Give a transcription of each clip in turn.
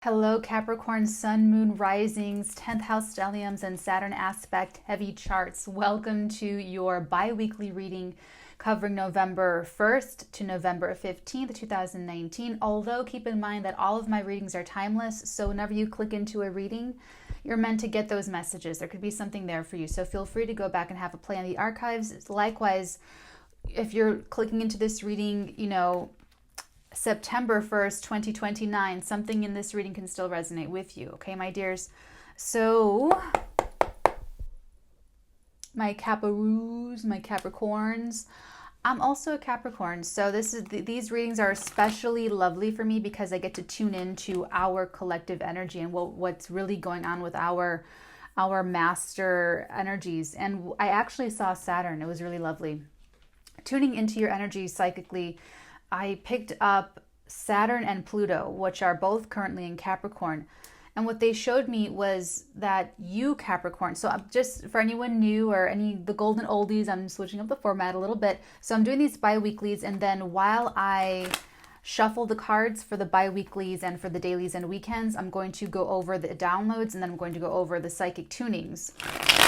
Hello, Capricorn, Sun, Moon, Risings, 10th House stelliums, and Saturn aspect heavy charts. Welcome to your bi-weekly reading covering November 1st to November 15th, 2019. Although keep in mind that all of my readings are timeless, so whenever you click into a reading, you're meant to get those messages. There could be something there for you. So feel free to go back and have a play on the archives. Likewise, if you're clicking into this reading, September 1st, 2029, something in this reading can still resonate with you. Okay, my dears? So, my Caparoos, my Capricorns. I'm also a Capricorn, so these readings are especially lovely for me because I get to tune into our collective energy and what's really going on with our master energies. And I actually saw Saturn. It was really lovely. Tuning into your energy psychically, I picked up Saturn and Pluto, which are both currently in Capricorn. And what they showed me was that you, Capricorn, so just for anyone new or the golden oldies, I'm switching up the format a little bit. So I'm doing these bi-weeklies, and then while I shuffle the cards for the bi-weeklies and for the dailies and weekends, I'm going to go over the downloads, and then I'm going to go over the psychic tunings.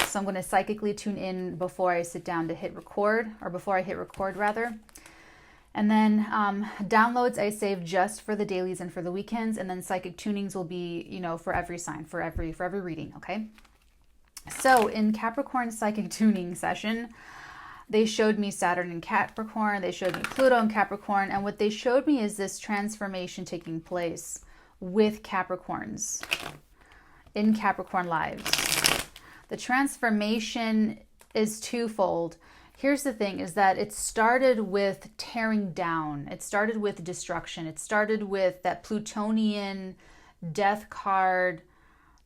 So I'm going to psychically tune in before I sit down to hit record, or before I hit record rather. And then downloads I save just for the dailies and for the weekends, and then psychic tunings will be, for every sign, for every reading, okay? So in Capricorn psychic tuning session, they showed me Saturn in Capricorn, they showed me Pluto in Capricorn, and what they showed me is this transformation taking place with Capricorns in Capricorn lives. The transformation is twofold. Here's the thing, is that it started with tearing down. It started with destruction. It started with that Plutonian death card,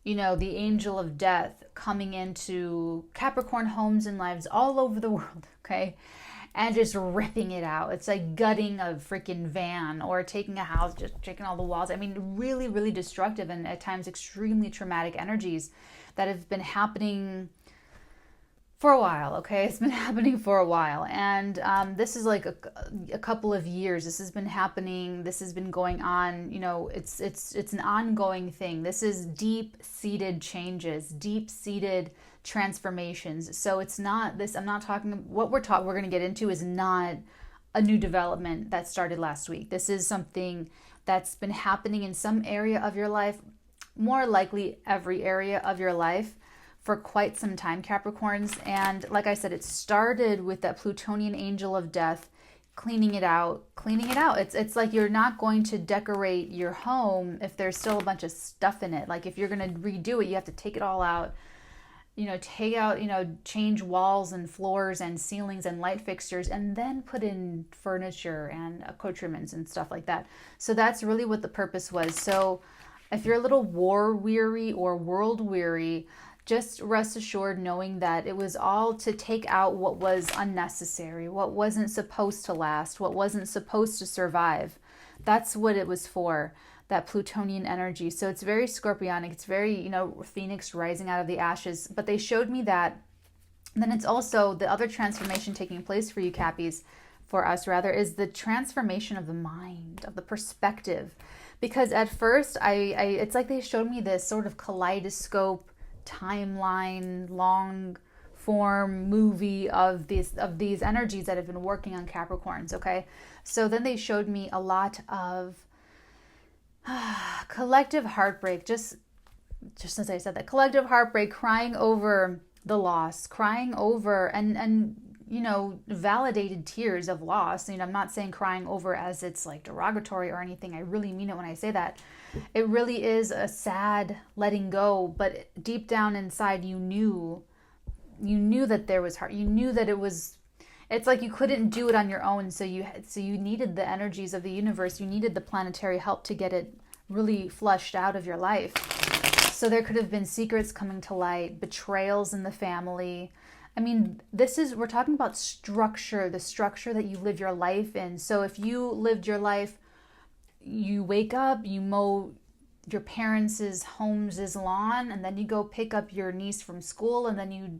the angel of death coming into Capricorn homes and lives all over the world, okay? And just ripping it out. It's like gutting a freaking van or taking a house, just taking all the walls. I mean, really, really destructive and at times extremely traumatic energies that have been happening for a while, okay? It's been happening for a while. And this is like a couple of years. This has been happening. This has been going on. It's an ongoing thing. This is deep-seated changes, deep-seated transformations. So it's not this, I'm not talking, what we're going to get into is not a new development that started last week. This is something that's been happening in some area of your life, more likely every area of your life, for quite some time, Capricorns. And like I said, it started with that Plutonian angel of death, cleaning it out. It's like you're not going to decorate your home if there's still a bunch of stuff in it. Like if you're going to redo it, you have to take it all out, change walls and floors and ceilings and light fixtures, and then put in furniture and accoutrements and stuff like that. So that's really what the purpose was. So if you're a little war weary or world weary, just rest assured knowing that it was all to take out what was unnecessary, what wasn't supposed to last, what wasn't supposed to survive. That's what it was for, that Plutonian energy. So it's very scorpionic. It's very, phoenix rising out of the ashes. But they showed me that. And then it's also the other transformation taking place for you, Cappies, for us rather, is the transformation of the mind, of the perspective. Because at first, it's like they showed me this sort of kaleidoscope timeline, long form movie of these energies that have been working on Capricorns, okay? So then they showed me a lot of collective heartbreak, just as I said, that collective heartbreak, crying over the loss, crying over and validated tears of loss. I'm not saying crying over as it's like derogatory or anything. I really mean it when I say that. It really is a sad letting go, but deep down inside you knew that there was heart. You knew that it's like you couldn't do it on your own, so you needed the energies of the universe. You needed the planetary help to get it really flushed out of your life. So there could have been secrets coming to light, betrayals in the family. I mean, we're talking about structure, the structure that you live your life in. So if you lived your life, you wake up, you mow your parents' home's lawn, and then you go pick up your niece from school, and then you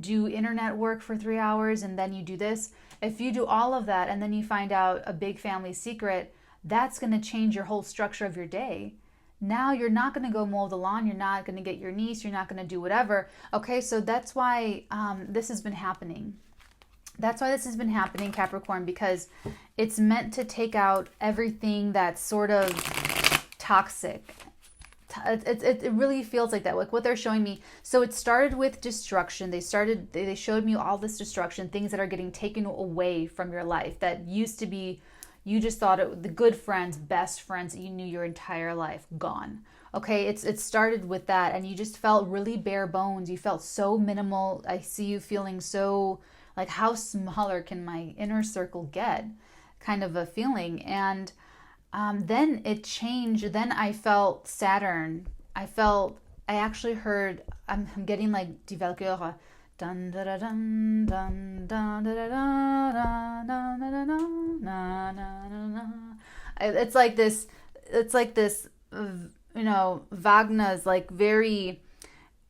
do internet work for 3 hours, and then you do this. If you do all of that, and then you find out a big family secret, that's going to change your whole structure of your day. Now you're not going to go mow the lawn. You're not going to get your niece. You're not going to do whatever. Okay, so that's why this has been happening. That's why this has been happening, Capricorn, because it's meant to take out everything that's sort of toxic. It really feels like that, like what they're showing me. So it started with destruction. They showed me all this destruction, things that are getting taken away from your life that used to be, you just thought the good friends, best friends that you knew your entire life, gone. Okay, it started with that, and you just felt really bare bones. You felt so minimal. I see you feeling so like, how smaller can my inner circle get, kind of a feeling. And then it changed. Then I felt Saturn. I actually heard, I'm getting like Die Valkyrie. Dun da da dun dun dun da da da dun da da na na na na. It's like this. It's like this. Wagner's like very.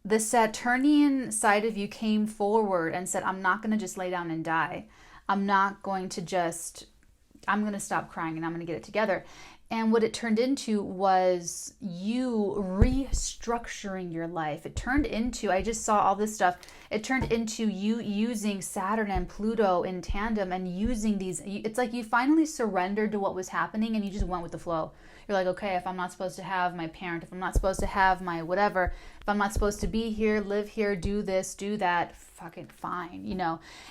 The Saturnian side of you came forward and said, "I'm not going to just lay down and die. I'm not going to just. I'm going to stop crying and I'm going to get it together." And what it turned into was you restructuring your life. It turned into, I just saw all this stuff. It turned into you using Saturn and Pluto in tandem and using these. It's like you finally surrendered to what was happening and you just went with the flow. You're like, okay, if I'm not supposed to have my parent, if I'm not supposed to have my whatever, if I'm not supposed to be here, live here, do this, do that, fucking fine,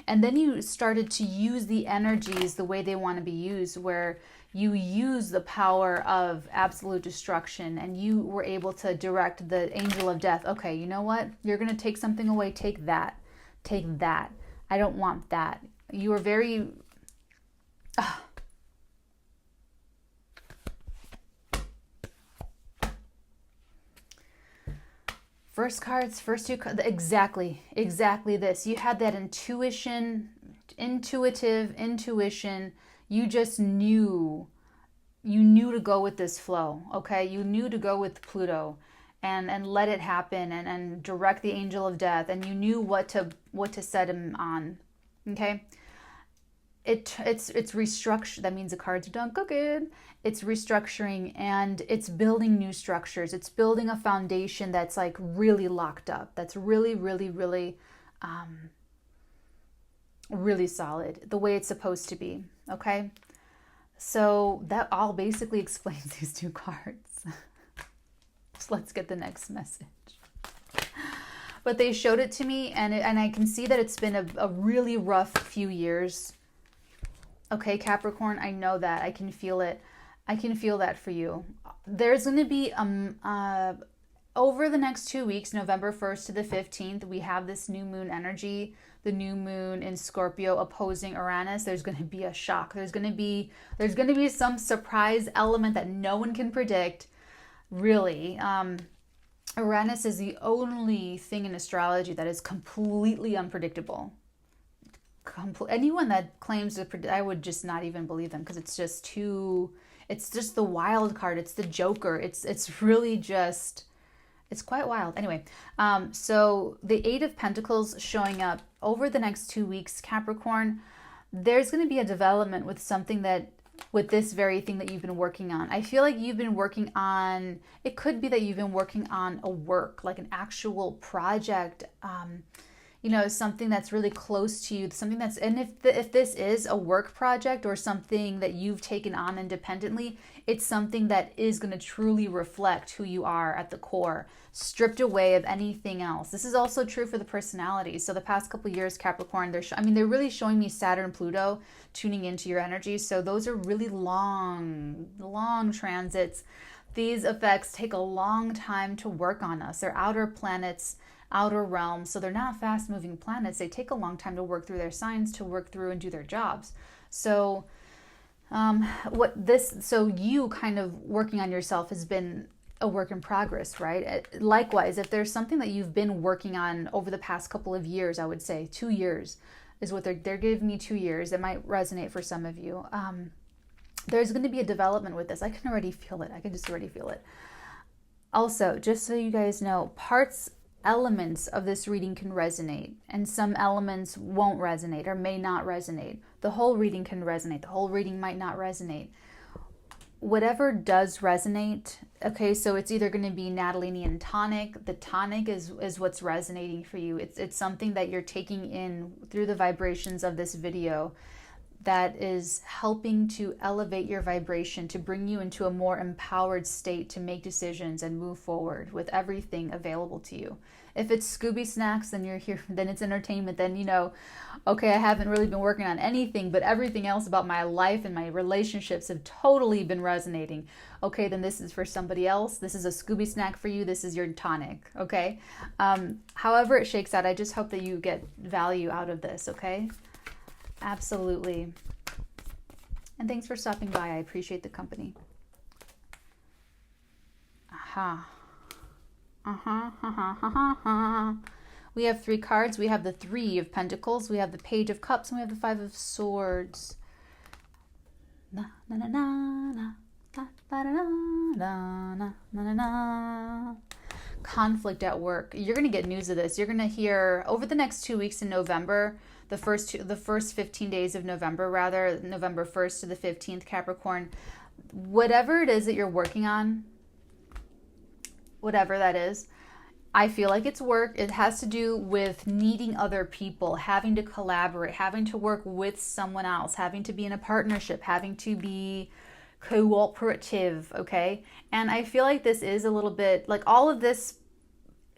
And then you started to use the energies the way they want to be used, where you use the power of absolute destruction and you were able to direct the angel of death. Okay, you know what? You're going to take something away. Take that. Take that. I don't want that. You were very... First two cards, exactly this. You had that intuition. You just knew. You knew to go with this flow, okay? You knew to go with Pluto and let it happen and direct the angel of death, and you knew what to set him on, okay? It's restructured. That means the cards are done cooking. It's restructuring and it's building new structures. It's building a foundation that's like really locked up. That's really, really, really, really solid, the way it's supposed to be. Okay. So that all basically explains these two cards. So let's get the next message. But they showed it to me and I can see that it's been a really rough few years. Okay, Capricorn, I know that. I can feel it. I can feel that for you. There's going to be, over the next 2 weeks, November 1st to the 15th, we have this new moon energy, the new moon in Scorpio opposing Uranus. There's going to be a shock. There's going to be some surprise element that no one can predict, really. Uranus is the only thing in astrology that is completely unpredictable. Anyone that claims to predict, I would just not even believe them, because it's just the wild card. It's the Joker. It's really just, it's quite wild. Anyway, so the Eight of Pentacles showing up over the next 2 weeks, Capricorn, there's going to be a development with with this very thing that you've been working on. I feel like you've been working on, it could be that you've been working on a work, like an actual project, something that's really close to you, something that's, and if this is a work project or something that you've taken on independently, it's something that is going to truly reflect who you are at the core, stripped away of anything else. This is also true for the personality. So the past couple of years, Capricorn, they're really showing me Saturn, Pluto tuning into your energy. So those are really long transits. These effects take a long time to work on us. They're outer planets, outer realms, so they're not fast moving planets. They take a long time to work through their signs, to work through and do their jobs. So you kind of working on yourself has been a work in progress, right? Likewise, if there's something that you've been working on over the past couple of years, I would say 2 years is what they're giving me. 2 years. It might resonate for some of you. There's going to be a development with this. I can already feel it. I can just already feel it. Also, just so you guys know, elements of this reading can resonate, and some elements won't resonate or may not resonate. The whole reading can resonate. The whole reading might not resonate. Whatever does resonate, Okay, so it's either going to be Natalinian tonic. The tonic is what's resonating for you. It's something that you're taking in through the vibrations of this video that is helping to elevate your vibration, to bring you into a more empowered state to make decisions and move forward with everything available to you. If it's Scooby Snacks, then you're here, then it's entertainment, then you know, okay, I haven't really been working on anything, but everything else about my life and my relationships have totally been resonating. Okay, then this is for somebody else. This is a Scooby Snack for you. This is your tonic, okay? However it shakes out, I just hope that you get value out of this, okay? Absolutely. And thanks for stopping by. I appreciate the company. Aha. We have 3 cards. We have the 3 of Pentacles. We have the Page of Cups. And we have the 5 of Swords. Na na na na na. Da, da, da, da, na, na, na, na. Conflict at work. You're going to get news of this. You're going to hear over the next 2 weeks in November, the first 15 days of November, rather, November 1st to the 15th, Capricorn, whatever it is that you're working on, whatever that is, I feel like it's work. It has to do with needing other people, having to collaborate, having to work with someone else, having to be in a partnership, having to be cooperative, okay? And I feel like this is a little bit, like all of this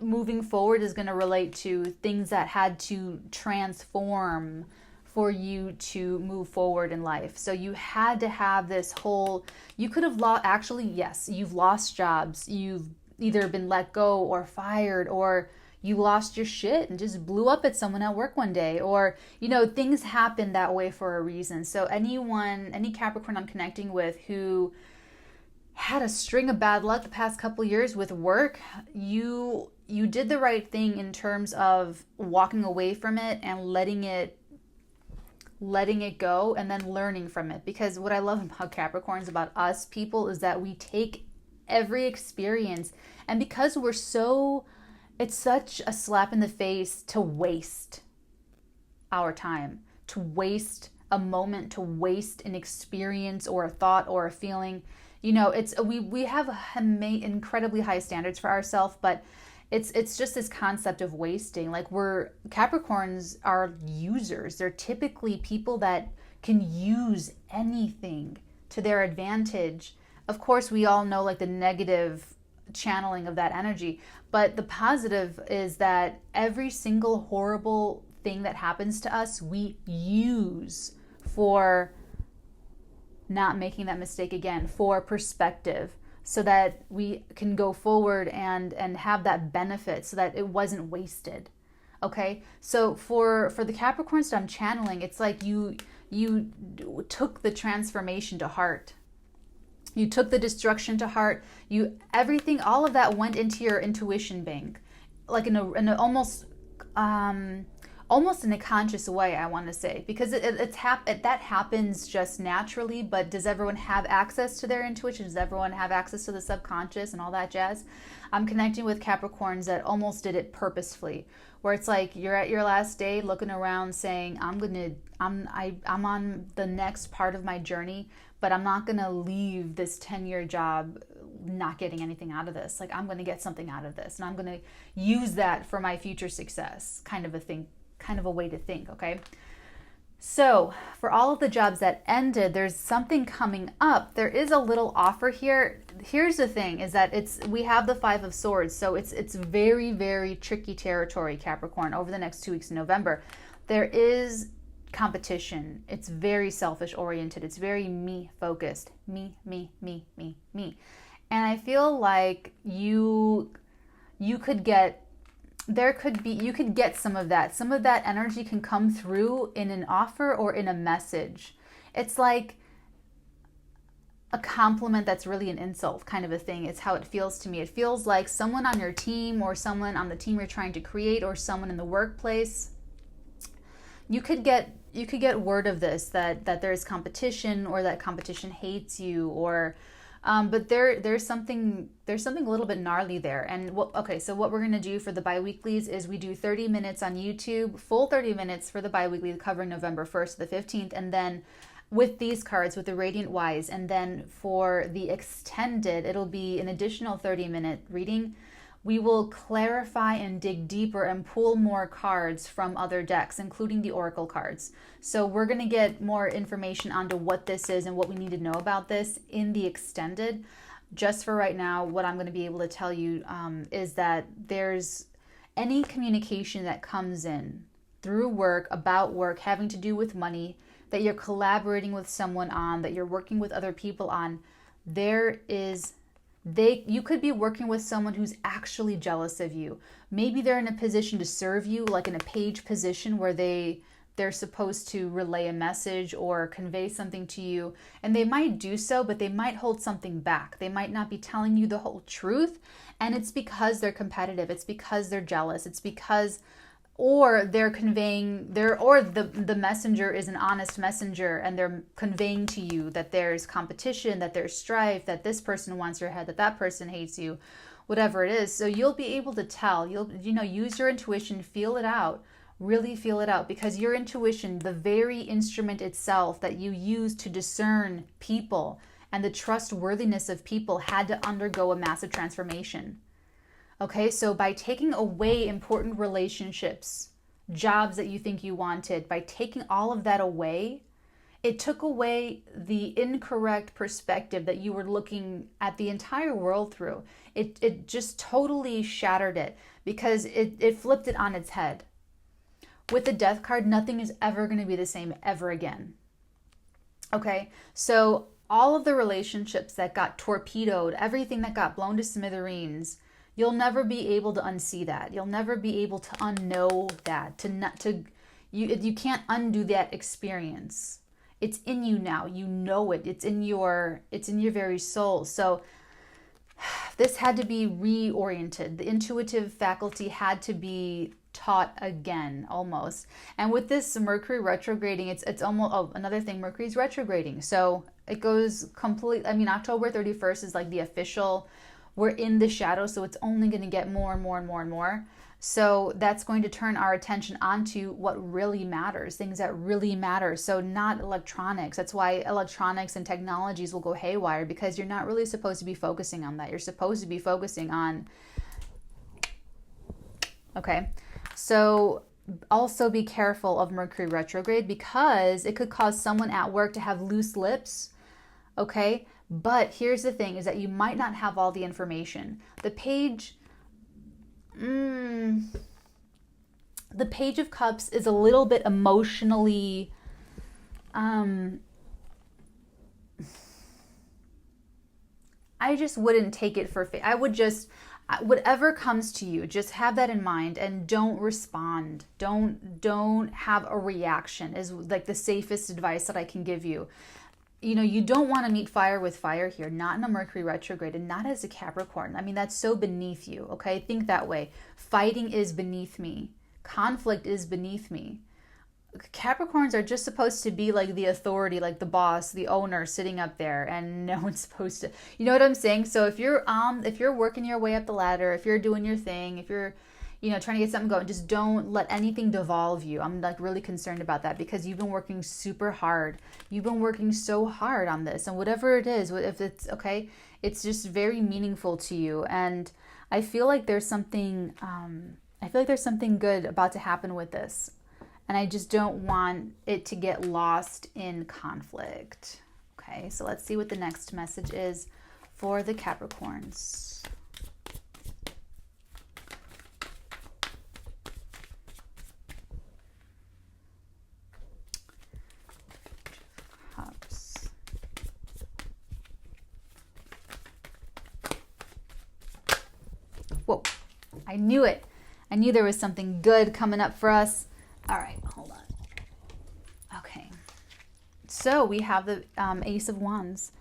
moving forward is going to relate to things that had to transform for you to move forward in life. So you had to have this whole, you could have lost, actually, yes, you've lost jobs. You've either been let go or fired, or you lost your shit and just blew up at someone at work one day, or, you know, things happen that way for a reason. So anyone, any Capricorn I'm connecting with who had a string of bad luck the past couple years with work, you did the right thing in terms of walking away from it and letting it go, and then learning from it. Because what I love about Capricorns, about us people, is that we take every experience, and because we're so, it's such a slap in the face to waste our time, to waste a moment, to waste an experience or a thought or a feeling. You know, it's we have incredibly high standards for ourselves, but it's just this concept of wasting. Like, Capricorns are users. They're typically people that can use anything to their advantage. Of course, we all know like the negative channeling of that energy, but the positive is that every single horrible thing that happens to us, we use for not making that mistake again, for perspective, so that we can go forward and have that benefit, so that it wasn't wasted. Okay, so for the Capricorns that I'm channeling, it's like you took the transformation to heart. You took the destruction to heart. Everything, all of that went into your intuition bank, like in a almost in a conscious way, I want to say, because that happens just naturally. But does everyone have access to their intuition? Does everyone have access to the subconscious and all that jazz? I'm connecting with Capricorns that almost did it purposefully, where it's like you're at your last day, looking around, saying, I'm on the next part of my journey, but I'm not gonna leave this 10-year job not getting anything out of this. Like, I'm gonna get something out of this, and I'm gonna use that for my future success, kind of a thing, kind of a way to think, okay? So for all of the jobs that ended, there's something coming up. There is a little offer here. Here's the thing, is that we have the 5 of Swords, so it's very, very tricky territory, Capricorn, over the next 2 weeks in November. There is competition. It's very selfish oriented. It's very me focused. Me. And I feel like you could get some of that. Some of that energy can come through in an offer or in a message. It's like a compliment that's really an insult, kind of a thing. It's how it feels to me. It feels like someone on your team, or someone on the team you're trying to create, or someone in the workplace. You could get word of this, that there's competition, or that competition hates you, or but there's something a little bit gnarly there. And so what we're gonna do for the bi-weeklies is we do 30 minutes on YouTube, full 30 minutes for the bi-weekly, covering November 1st to the 15th, and then with these cards, with the Radiant Wise. And then for the extended, it'll be an additional 30-minute reading. We will clarify and dig deeper and pull more cards from other decks, including the Oracle cards. So we're going to get more information onto what this is and what we need to know about this in the extended. Just for right now, what I'm going to be able to tell you is that there's any communication that comes in through work, about work, having to do with money, that you're collaborating with someone on, that you're working with other people on, you could be working with someone who's actually jealous of you. Maybe they're in a position to serve you, like in a page position where they're supposed to relay a message or convey something to you. And they might do so, but they might hold something back. They might not be telling you the whole truth. And it's because they're competitive. It's because they're jealous. It's because, or they're conveying the messenger is an honest messenger and they're conveying to you that there's competition, that there's strife, that this person wants your head, that person hates you, whatever it is. So you'll be able to tell. You'll use your intuition, feel it out, really feel it out, because your intuition, the very instrument itself that you use to discern people and the trustworthiness of people, had to undergo a massive transformation. Okay, so by taking away important relationships, jobs that you think you wanted, by taking all of that away, it took away the incorrect perspective that you were looking at the entire world through. It just totally shattered it, because it flipped it on its head. With the Death card, nothing is ever going to be the same ever again. Okay, so all of the relationships that got torpedoed, everything that got blown to smithereens, you'll never be able to unsee that. You'll never be able to unknow that. You can't undo that experience. It's in you now. You know it. It's in your very soul. So this had to be reoriented. The intuitive faculty had to be taught again, almost. And with this Mercury retrograding, it's almost another thing. Mercury's retrograding, so it goes complete. I mean, October 31st is like the official. We're in the shadow, so it's only going to get more and more and more and more. So that's going to turn our attention onto what really matters, things that really matter. So not electronics. That's why electronics and technologies will go haywire, because you're not really supposed to be focusing on that. You're supposed to be focusing on, okay. So also be careful of Mercury retrograde, because it could cause someone at work to have loose lips, okay? But here's the thing, is that you might not have all the information. The Page of Cups is a little bit emotionally, I just wouldn't take it for faith. I would just, whatever comes to you, just have that in mind and don't respond. Don't have a reaction, is like the safest advice that I can give you. You don't want to meet fire with fire here, not in a Mercury retrograde, and not as a Capricorn. I mean, that's so beneath you, okay? Think that way. Fighting is beneath me. Conflict is beneath me. Capricorns are just supposed to be like the authority, like the boss, the owner sitting up there, and no one's supposed to, you know what I'm saying? So if you're working your way up the ladder, if you're doing your thing, if you're trying to get something going, just don't let anything devolve you. I'm like really concerned about that, because you've been working super hard. You've been working so hard on this, and whatever it is, if it's okay, it's just very meaningful to you. And I feel like there's something good about to happen with this. And I just don't want it to get lost in conflict. Okay, so let's see what the next message is for the Capricorns. Cups. Whoa, I knew it. I knew there was something good coming up for us. All right, hold on. Okay, so we have the Ace of Wands.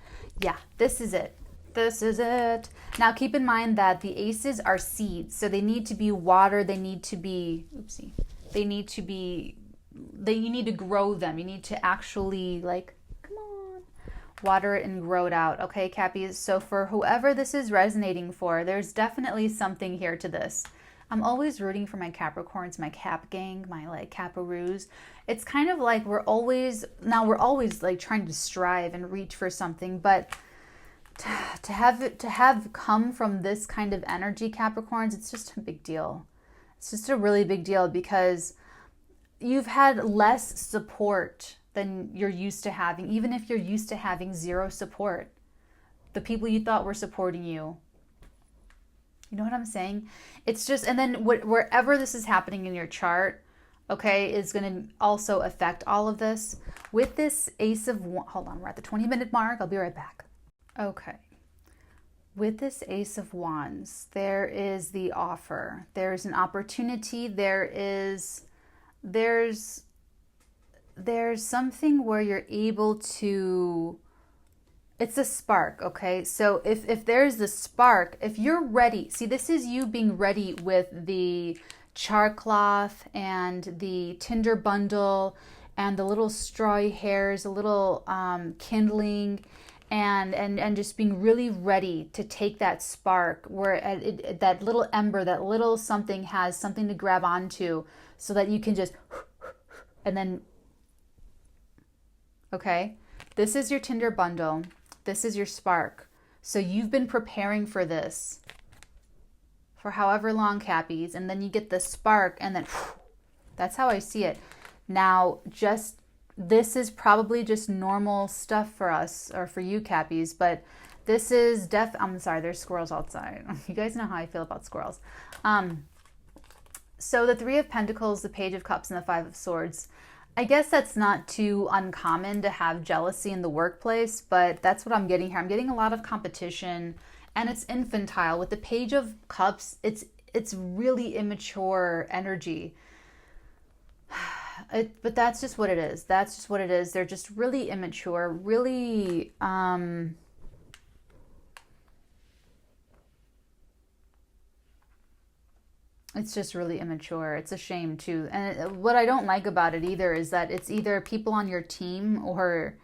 Yeah, this is it. This is it. Now keep in mind that the aces are seeds, so they need to be watered. They need to be, you need to grow them. You need to actually, like, come on, water it and grow it out. Okay, Cappies. So for whoever this is resonating for, there's definitely something here to this. I'm always rooting for my Capricorns, my Cap gang, my like Caparoos. It's kind of like we're always like trying to strive and reach for something, but to have come from this kind of energy, Capricorns, it's just a big deal. It's just a really big deal because you've had less support than you're used to having, even if you're used to having zero support. The people you thought were supporting you. You know what I'm saying? It's just, and then wherever this is happening in your chart, okay, is going to also affect all of this. With this Ace of Wands, hold on, we're at the 20-minute mark. I'll be right back. Okay. With this Ace of Wands, there is the offer. There's an opportunity. There's something where you're able to, it's a spark, okay? So if there's the spark, if you're ready, see, this is you being ready with the char cloth and the tinder bundle and the little strawy hairs, a little kindling, and just being really ready to take that spark where that little ember, that little something has something to grab onto so that you can just, and then, okay? This is your tinder bundle. This is your spark. So you've been preparing for this for however long, Cappies, and then you get the spark, and then that's how I see it. Now, just this is probably just normal stuff for us or for you, Cappies, but this is I'm sorry, there's squirrels outside. You guys know how I feel about squirrels. So the Three of Pentacles, the Page of Cups, and the Five of Swords. I guess that's not too uncommon to have jealousy in the workplace, but that's what I'm getting here. I'm getting a lot of competition, and it's infantile. With the Page of Cups, it's really immature energy. But that's just what it is. That's just what it is. They're just really immature, really it's just really immature. It's a shame too. And what I don't like about it either is that it's either people on your team or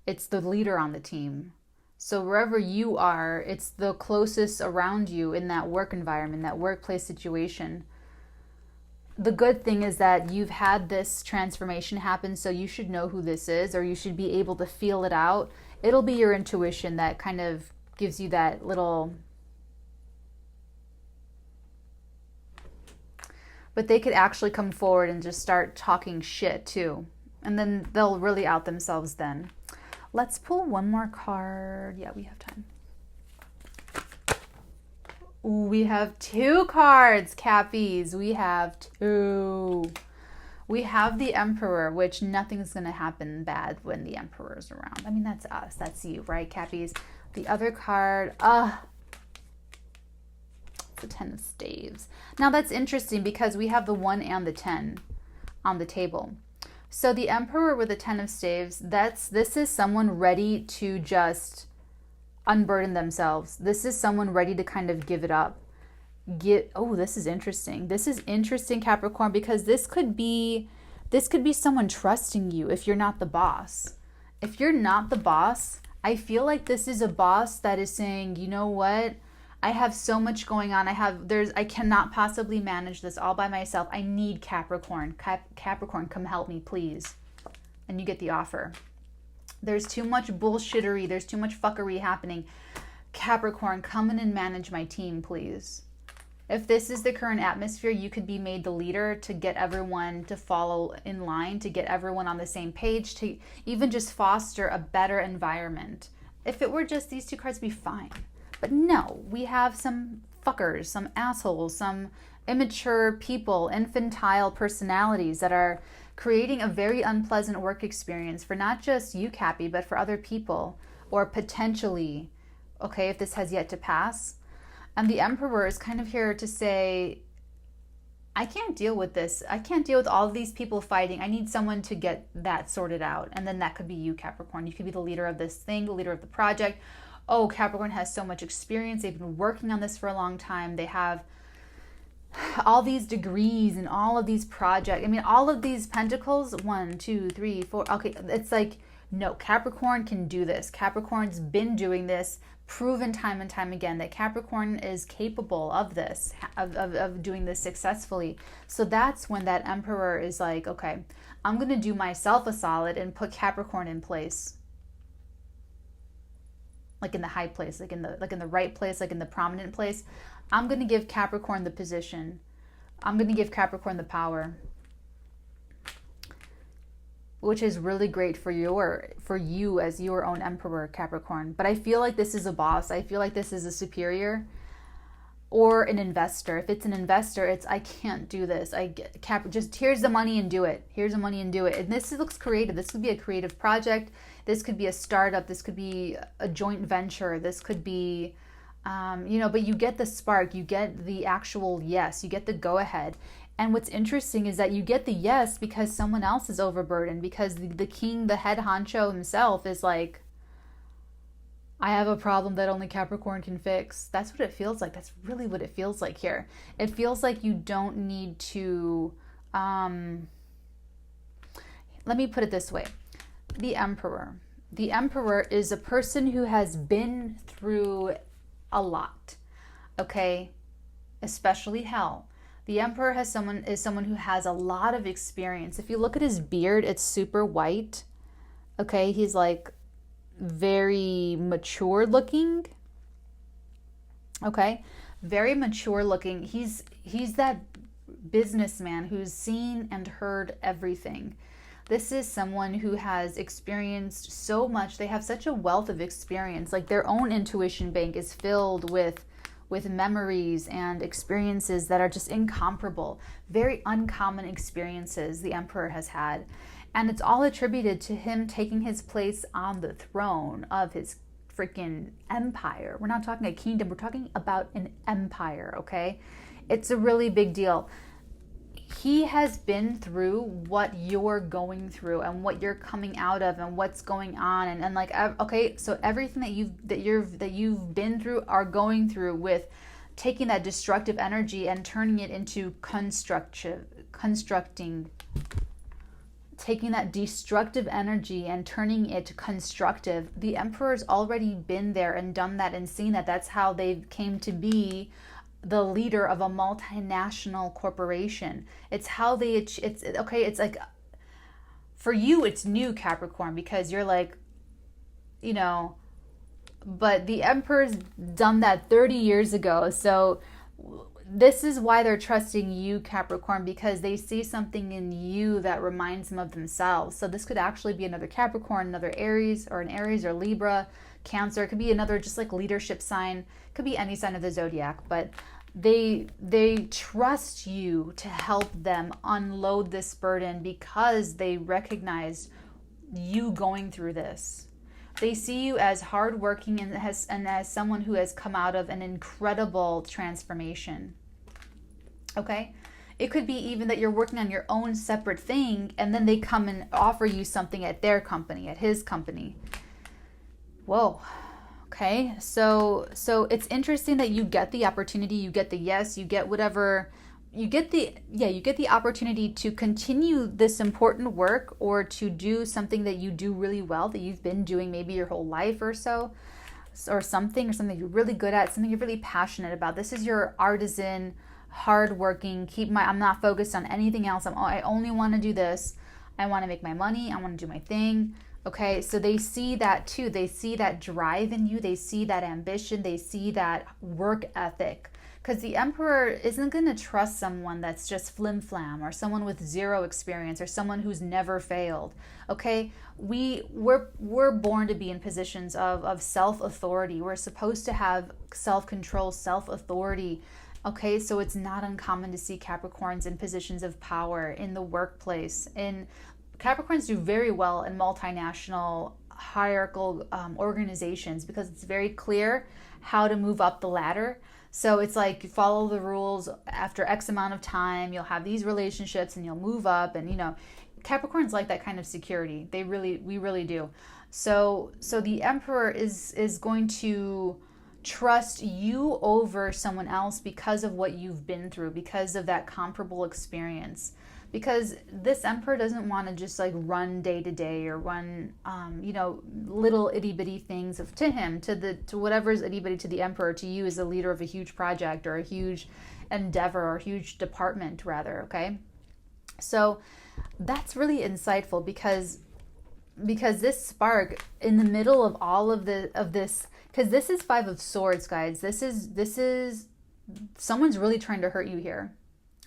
it's the leader on the team. So wherever you are, it's the closest around you in that work environment, that workplace situation. The good thing is that you've had this transformation happen, so you should know who this is, or you should be able to feel it out. It'll be your intuition that kind of gives you that little... But they could actually come forward and just start talking shit too. And then they'll really out themselves then. Let's pull one more card. Yeah, we have time. Ooh, we have two cards, Cappies. We have two. We have the Emperor, which nothing's going to happen bad when the Emperor's around. I mean, that's us. That's you, right, Cappies? The other card, the Ten of Staves. Now that's interesting because we have the 1 and the 10 on the table. So the Emperor with the 10 of Staves, this is someone ready to just unburden themselves. This is someone ready to kind of give it up. This is interesting. This is interesting, Capricorn, because this could be someone trusting you if you're not the boss. If you're not the boss, I feel like this is a boss that is saying, you know what? I have so much going on. I cannot possibly manage this all by myself. I need Capricorn. Capricorn, come help me, please. And you get the offer. There's too much bullshittery. There's too much fuckery happening. Capricorn, come in and manage my team, please. If this is the current atmosphere, you could be made the leader to get everyone to follow in line, to get everyone on the same page, to even just foster a better environment. If it were just these two cards, it'd be fine. But no, we have some fuckers, some assholes, some immature people, infantile personalities that are creating a very unpleasant work experience for not just you, Cappy, but for other people, or potentially, okay, if this has yet to pass. And the Emperor is kind of here to say, I can't deal with this. I can't deal with all of these people fighting. I need someone to get that sorted out. And then that could be you, Capricorn. You could be the leader of this thing, the leader of the project. Oh, Capricorn has so much experience. They've been working on this for a long time. They have all these degrees and all of these projects. I mean, all of these pentacles, 1, 2, 3, 4. Okay, it's like No, Capricorn can do this. Capricorn's been doing this, proven time and time again that Capricorn is capable of this, of doing this successfully. So that's when that Emperor is like, okay, I'm going to do myself a solid and put Capricorn in place. Like in the high place, like in the right place, like in the prominent place. I'm going to give Capricorn the position. I'm going to give Capricorn the power, which is really great for you as your own Emperor, Capricorn. But I feel like this is a boss. I feel like this is a superior or an investor. If it's an investor, it's, I can't do this. Just here's the money and do it. Here's the money and do it. And this looks creative. This could be a creative project. This could be a startup. This could be a joint venture. This could be, but you get the spark. You get the actual yes. You get the go ahead. And what's interesting is that you get the yes because someone else is overburdened, because the king, the head honcho himself is like, I have a problem that only Capricorn can fix. That's what it feels like. That's really what it feels like here. It feels like you don't need to, let me put it this way. The Emperor. The Emperor is a person who has been through a lot, okay? Especially hell. The Emperor is someone who has a lot of experience. If you look at his beard, it's super white. Okay, he's like very mature looking. Okay, very mature looking. He's that businessman who's seen and heard everything. This is someone who has experienced so much. They have such a wealth of experience. Like their own intuition bank is filled with memories and experiences that are just incomparable. Very uncommon experiences the Emperor has had. And it's all attributed to him taking his place on the throne of his freaking empire. We're not talking a kingdom, we're talking about an empire, okay? It's a really big deal. He has been through what you're going through and what you're coming out of and what's going on, and like, okay, so everything that you've been through, are going through, with taking that destructive energy and turning it into taking that destructive energy and turning it constructive. The Emperor's already been there and done that and seen that. That's how they came to be the leader of a multinational corporation. It's how it's like, for you it's new, Capricorn, because you're like, but the Emperor's done that 30 years ago. So this is why they're trusting you, Capricorn, because they see something in you that reminds them of themselves. So this could actually be another Capricorn, another Aries, or an Aries or Libra, Cancer. It could be another just like leadership sign. It could be any sign of the zodiac, but they trust you to help them unload this burden because they recognize you going through this. They see you as hardworking and as someone who has come out of an incredible transformation. Okay? It could be even that you're working on your own separate thing and then they come and offer you something at their company, at his company. Whoa. Okay? So it's interesting that you get the opportunity, you get the yes, you get whatever, you get the opportunity to continue this important work or to do something that you do really well, that you've been doing maybe your whole life or so, or something you're really good at, something you're really passionate about. This is your artisan, hardworking, I'm not focused on anything else. I only want to do this. I want to make my money. I want to do my thing. Okay, so they see that too. They see that drive in you. They see that ambition. They see that work ethic. Because the Emperor isn't going to trust someone that's just flim-flam, or someone with zero experience, or someone who's never failed. Okay, we're born to be in positions of self-authority. We're supposed to have self-control, self-authority. Okay, so it's not uncommon to see Capricorns in positions of power in the workplace. Capricorns do very well in multinational hierarchical organizations because it's very clear how to move up the ladder. So it's like you follow the rules. After X amount of time, you'll have these relationships and you'll move up. And Capricorns like that kind of security. We really do. So the Emperor is going to trust you over someone else because of what you've been through, because of that comparable experience. because this emperor doesn't want to just like run day to day or run, you know, little itty bitty things to him, to whatever's itty bitty to the emperor, to you as a leader of a huge project or a huge endeavor or a huge department rather. Okay. So that's really insightful because this spark in the middle of all of this, because this is Five of Swords, guys. This is someone's really trying to hurt you here.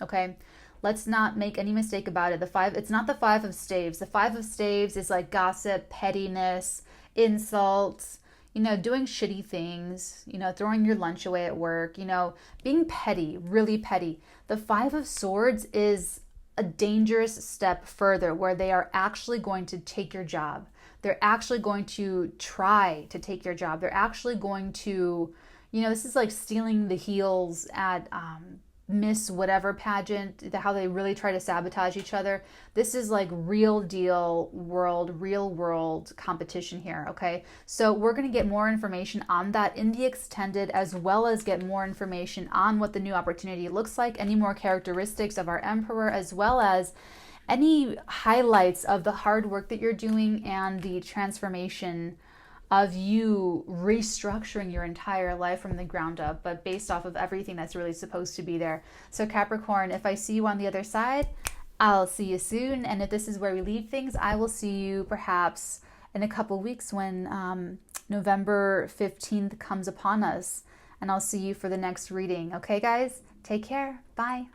Okay. Let's not make any mistake about it. It's not the Five of Staves. The Five of Staves is like gossip, pettiness, insults, you know, doing shitty things, you know, throwing your lunch away at work, you know, being petty, really petty. The Five of Swords is a dangerous step further, where they are actually going to take your job. They're actually going to try to take your job. They're actually going to, you know, this is like stealing the heels at Miss whatever pageant, how they really try to sabotage each other. This is like real deal real world competition here. Okay, so we're going to get more information on that in the extended, as well as get more information on what the new opportunity looks like, any more characteristics of our emperor, as well as any highlights of the hard work that you're doing and the transformation of you restructuring your entire life from the ground up, but based off of everything that's really supposed to be there. So Capricorn, if I see you on the other side, I'll see you soon. And if this is where we leave things, I will see you perhaps in a couple weeks when November 15th comes upon us. And I'll see you for the next reading. Okay, guys? Take care. Bye.